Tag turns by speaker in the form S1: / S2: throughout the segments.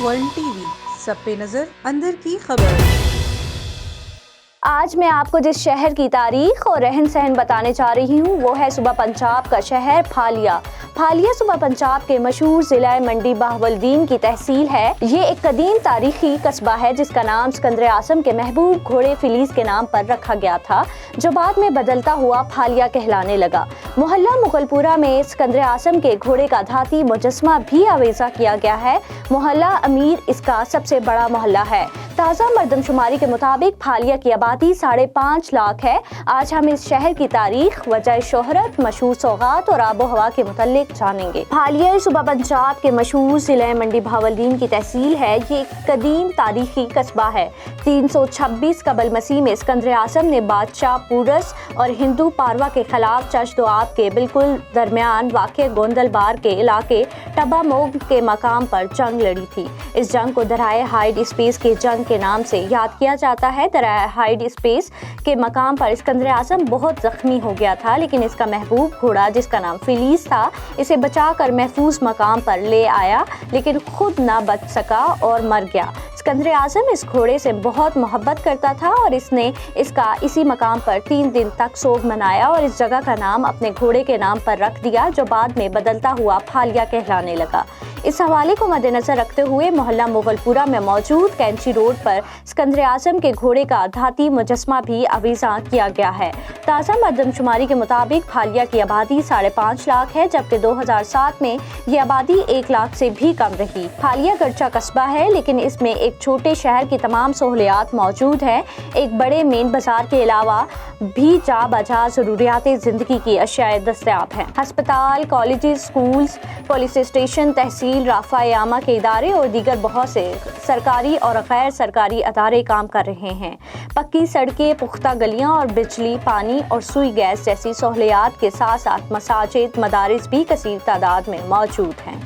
S1: World TV, सब पे नजर, अंदर की खबर।
S2: आज मैं आपको जिस शहर की तारीख और रहन सहन बताने जा रही हूँ वो है सूबा पंजाब का शहर फालिया। फालिया सूबा पंजाब के मशहूर जिला मंडी बहावलदीन की तहसील है। ये एक कदीम तारीखी कस्बा है जिसका नाम सिकंदर आजम के महबूब घोड़े फिलीस के नाम पर रखा गया था, जो बाद में बदलता हुआ फालिया कहलाने लगा। मोहल्ला मुगलपुरा में सिकंदर आजम के घोड़े का धाती मुजस्मा भी आवेजा किया गया है। मोहल्ला अमीर इसका सबसे बड़ा मोहल्ला है। ताज़ा मरदमशुमारी के मुताबिक फालिया की आबादी 5.5 लाख है। आज हम इस शहर की तारीख, वजह शोहरत, मशहूर सौगात और आबो हवा के मुतालिक जानेंगे। फालिया सूबा पंजाब के मशहूर जिला मंडी बहावलदीन की तहसील है। ये एक कदीम तारीखी कस्बा है। 326 कबल मसीह में सिकंदर आजम ने बादशाह पूरस और हिंदू पारवा के खिलाफ चश्त-ओ-आब के बिल्कुल दरमियान वाक़े गोंदलबार के इलाके टब्बा मोग के मकाम पर जंग लड़ी थी। इस जंग को दराए हाइड स्पेस के जंग के नाम से याद किया जाता है। दराए हाइड स्पेस के मकाम पर सिकंदर आजम बहुत जख्मी हो गया था, लेकिन इसका महबूब घोड़ा जिसका नाम फिलीस था इसे बचाकर महफूज मकाम पर ले आया, लेकिन खुद ना बच सका और मर गया। सिकंदर आजम इस घोड़े से बहुत मोहब्बत करता था और इसने इसका इसी मकाम पर 3 दिन तक सोग मनाया और इस जगह का नाम अपने घोड़े के नाम पर रख दिया, जो बाद में बदलता हुआ फालिया कहलाने लगा। इस हवाले को मद्देनजर रखते हुए मोहल्ला मुगलपुरा में मौजूद कैंची रोड पर सिकंदर आजम के घोड़े का धाती मुजस्मा भी आवेजा किया गया है। ताज़ा मरदमशुमारी के मुताबिक फालिया की आबादी 5.5 लाख है, जबकि 2007 में ये आबादी 1 लाख से भी कम रही। फालिया गरचा कस्बा है, लेकिन इसमें एक छोटे शहर की तमाम सहूलियात मौजूद हैं। एक बड़े मेन बाजार के अलावा भी जा बजा ज़रूरियात ज़िंदगी की अशियाएं दस्तयाब हैं। हस्पताल, कॉलेजेस, स्कूल्स, पुलिस स्टेशन, तहसील, राफा-ए-आमा के इदारे और दीगर बहुत से सरकारी और गैर सरकारी अदारे काम कर रहे हैं। पक्की सड़कें, पुख्ता गलियां और बिजली, पानी और सुई गैस जैसी सहूलियात के साथ साथ मसाजिद, मदारिस भी कसीर तादाद में मौजूद हैं।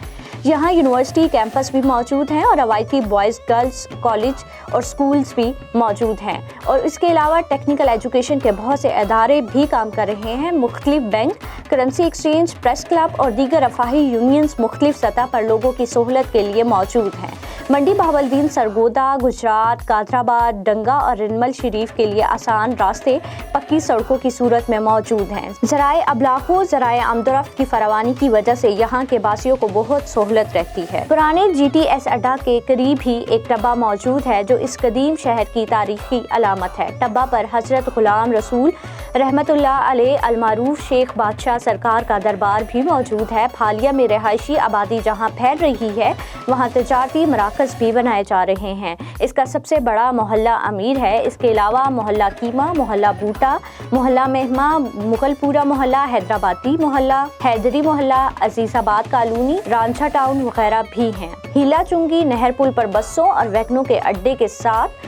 S2: यहाँ यूनिवर्सिटी कैंपस भी मौजूद हैं और रवायती बॉयज़ गर्ल्स कॉलेज और स्कूल्स भी मौजूद हैं, और इसके अलावा टेक्निकल एजुकेशन के बहुत से अदारे भी काम कर रहे हैं। मुख्तलिफ bank, currency exchange, press club और दीगर रफाही यूनियंस मुख्तलिफ सतह पर लोगों की सहूलत के लिए मौजूद हैं। मंडी बहावलदीन सरगोदा, गुजरात, कादराबाद, डंगा और रिनमल शरीफ के लिए आसान रास्ते पक्की सड़कों की सूरत में मौजूद हैं। ज़राए अबलागो, ज़राए आमदोरफ्त की फरावानी की वजह से यहाँ के बासियों को बहुत सहूलत रहती है। पुराने GTS अड्डा के करीब ही एक टब्बा मौजूद है, जो इस कदीम शहर की तारीखी अलामत है। टब्बा पर हजरत गुलाम रसूल रहमतुल्लाह अलैह अलमारूफ शेख बादशाह सरकार का दरबार भी मौजूद है। फालिया में रहायशी आबादी जहाँ फैल रही है, वहाँ तजारती मराकज़ भी बनाए जा रहे हैं। इसका सबसे बड़ा मोहल्ला अमीर है। इसके अलावा मोहल्ला कीमा, मोहल्ला बूटा, मोहल्ला मेहमा, मुगलपुरा मोहल्ला, हैदराबादी मोहल्ला, हैदरी मोहल्ला, अजीज़ाबाद कॉलोनी, रांझा टाउन वगैरह भी हैं। हीला चुंगी नहर पुल पर बसों और वैगनों के अड्डे के साथ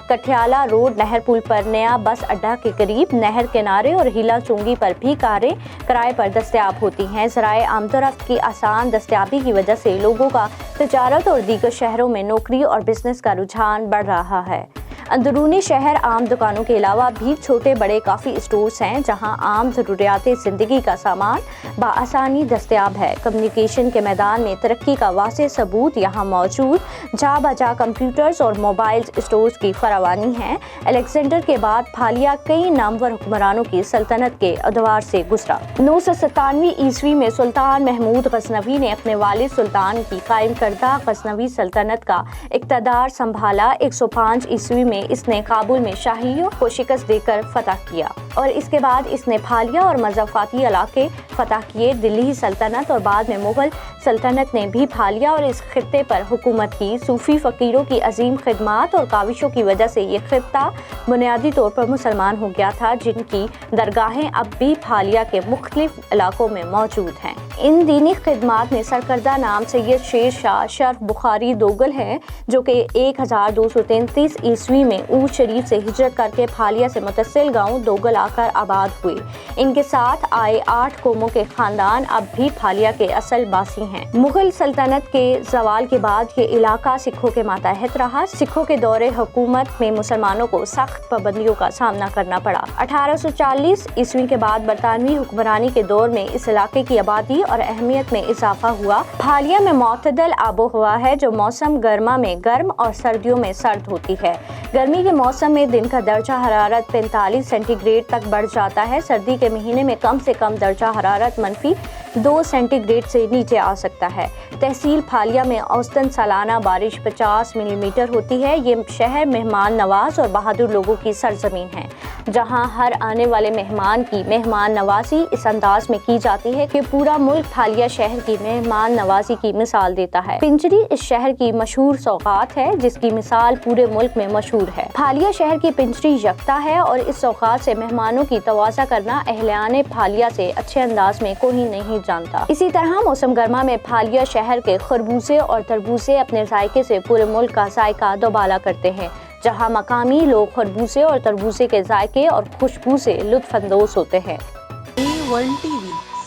S2: कठियाला रोड नहर पुल पर नया बस अड्डा के करीब नहर किनारे और हीला चुंगी पर भी कारें किराए पर दस्तयाब होती हैं। ज़राए आमदोरफ्त की आसान दस्तयाबी की वजह से लोगों का तिजारत और दीगर शहरों में नौकरी और बिजनेस का रुझान बढ़ रहा है। अंदरूनी शहर आम दुकानों के अलावा भी छोटे बड़े काफ़ी स्टोर्स हैं, जहां आम ज़रूरियात ज़िंदगी का सामान बआसानी दस्तयाब है। कम्युनिकेशन के मैदान में तरक्की का वाज़ेह सबूत यहाँ मौजूद जा बजा कंप्यूटर्स और मोबाइल स्टोर्स की फरावानी है। अलेक्जेंडर के बाद फालिया कई नामवर हुक्मरानों की सल्तनत के अदवार से गुजरा। 997 ईस्वी में सुल्तान महमूद गजनवी ने अपने वालिद सुल्तान की कायम करदा गजनवी सल्तनत का इक़्तिदार संभाला। 105 ईस्वी में इसने काबुल में शाहियों को शिकस्त देकर फतह किया और इसके बाद इसने फालिया और मज़ाफ़ाती इलाके फतह किए। दिल्ली सल्तनत और बाद में मुग़ल सल्तनत ने भी फालिया और इस खित्ते पर हुकूमत की। सूफ़ी फ़कीरों की अजीम खिदमात और काविशों की वजह से ये खित्ता बुनियादी तौर पर मुसलमान हो गया था, जिनकी दरगाहें अब भी फालिया के मुख्तलिफ इलाकों में मौजूद हैं। इन दीनी खिदमात में सरकर्दा नाम सैयद शेर शाह शर्फ बुखारी दोगल हैं, जो कि 1233 ईस्वी में ऊट शरीफ से हिजरत करके फालिया से मुतसिल गांव दोगल आकर आबाद हुए। इनके साथ आए 8 कौमों के खानदान अब भी फालिया के असल बासी हैं। मुगल सल्तनत के ज़वाल के बाद ये इलाका सिखों के मातहत रहा। सिखों के दौरे हुकूमत में मुसलमानों को सख्त पाबंदियों का सामना करना पड़ा। 1840 ईस्वी के बाद बरतानवी हुक्मरानी के दौर में इस इलाके की आबादी और अहमियत में इजाफा हुआ। फालिया में मुतदल आबो हवा है जो मौसम गर्मा में गर्म और सर्दियों में सर्द होती है। गर्मी के मौसम में दिन का दर्जा हरारत 45 सेंटीग्रेड तक बढ़ जाता है। सर्दी के महीने में कम से कम दर्जा हरारत -2 सेंटीग्रेड से नीचे आ सकता है। तहसील फालिया में औसतन सालाना बारिश 50 मिलीमीटर होती है। ये शहर मेहमान नवाज और बहादुर लोगों की सरजमीन है, जहां हर आने वाले मेहमान की मेहमान नवाजी इस अंदाज में की जाती है कि पूरा मुल्क फालिया शहर की मेहमान नवाजी की मिसाल देता है। पिंजरी इस शहर की मशहूर सौगात है जिसकी मिसाल पूरे मुल्क में मशहूर है। फालिया शहर की पिंजरी यकता है और इस सौगात से मेहमानों की तवाज़ा करना अहलियाने फालिया से अच्छे अंदाज में कोई नहीं जानता। इसी तरह मौसम गर्मा में फालिया शहर के खरबूजे और तरबूजे अपने जायके से पूरे मुल्क का जायका दोबाला करते हैं, जहां मकामी लोग खरबूजे और तरबूजे के जायके और खुशबू से लुत्फ अंदोज होते हैं।
S1: A1 TV,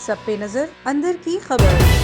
S1: सब पे नजर, अंदर की खबर।